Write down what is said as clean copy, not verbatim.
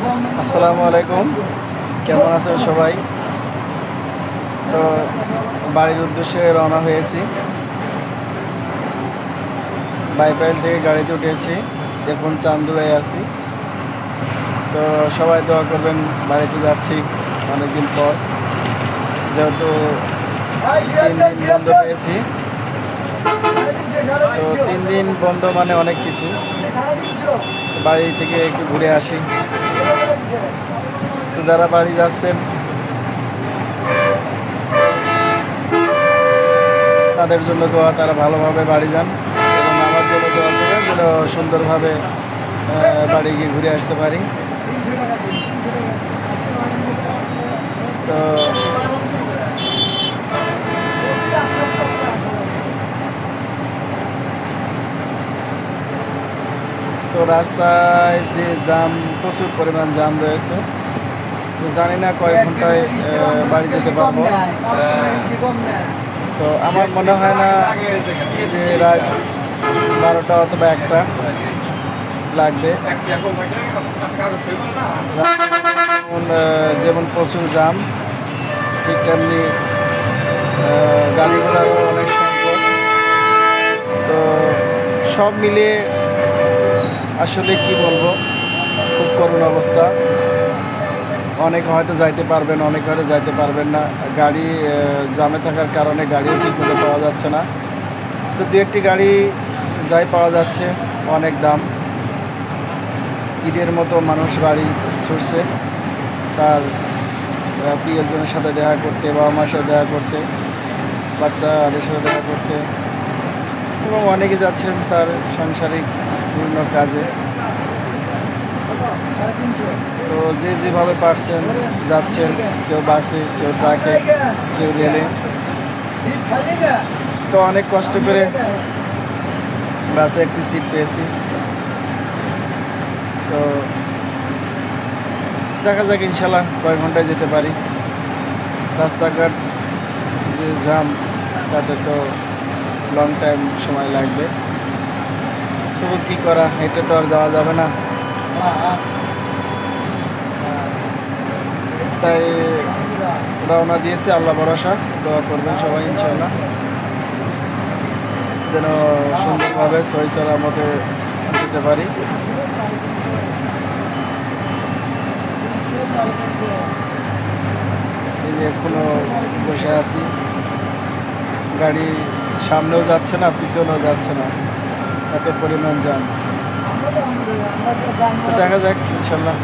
আসসালামু আলাইকুম, কেমন আছেন সবাই? তো বাড়ির উদ্দেশ্যে রওনা হয়েছি। বাইপাইল থেকে গাড়িতে উঠেছি, এখন চান্দুরায় আছি। তো সবাই দোয়া করবেন, বাড়িতে যাচ্ছি অনেকদিন পর, যেহেতু 3 দিন বন্ধ পেয়েছি। তো 3 দিন বন্ধ মানে অনেক কিছু। বাড়ি থেকে একটু ঘুরে আসি। তো যারা বাড়ি যাচ্ছেন তাদের জন্য দোয়া, তারা ভালোভাবে বাড়ি যান, এবং আমার জন্য দোয়া করবেন যেন সুন্দরভাবে বাড়ি গিয়ে ঘুরে আসতে পারি। তো তো রাস্তায় যে জাম, প্রচুর পরিমাণ জাম রয়েছে। তো জানি না কয় ঘন্টায় বাড়ি যেতে পারবো। তো আমার মনে হয় না যে রাত 12টা অথবা 1টা লাগবে। যেমন প্রচুর জাম, ঠিক তেমনি গাড়ি ঘোড়ারও অনেক সংকট। তো সব মিলিয়ে আসলে কি বলবো, খুব করুণ অবস্থা। অনেক হয়তো যাইতে পারবেন, অনেক হয়তো যাইতে পারবেন না। গাড়ি জামে থাকার কারণে গাড়িও ঠিকমতো পাওয়া যাচ্ছে না। তো দু একটি গাড়ি যাই পাওয়া যাচ্ছে, অনেক দাম। ঈদের মতো মানুষ বাড়ি ছুটছে তার প্রিয়জনের সাথে দেখা করতে, বাবা মার সাথে দেখা করতে, বাচ্চাদের সাথে দেখা করতে, এবং অনেকে যাচ্ছেন তার সাংসারিক বিভিন্ন কাজে। তো যে যেভাবে পারছেন যাচ্ছেন, কেউ বাসে, কেউ ট্রাকে, কেউ রেলে। তো অনেক কষ্ট করে বাসে একটি সিট পেয়েছি। তো দেখা যাক ইনশাল্লাহ কয় ঘন্টায় যেতে পারি। রাস্তাঘাট যে জ্যাম, তাতে তো লং টাইম সময় লাগবে। তবু কী করা, হেঁটে তো আর যাওয়া যাবে না। তাই রওনা দিয়েছি, আল্লাহ ভরসা। দোয়া করবেন সবাই ইনশাল্লাহ যেন সুন্দরভাবে সহি সালামতে যেতে পারি। এই যে এখনো বসে আছি, গাড়ি সামনেও যাচ্ছে না, পিছনেও যাচ্ছে না, এত পরিমাণ জ্যাম। দেখা যাক ইনশাল্লাহ।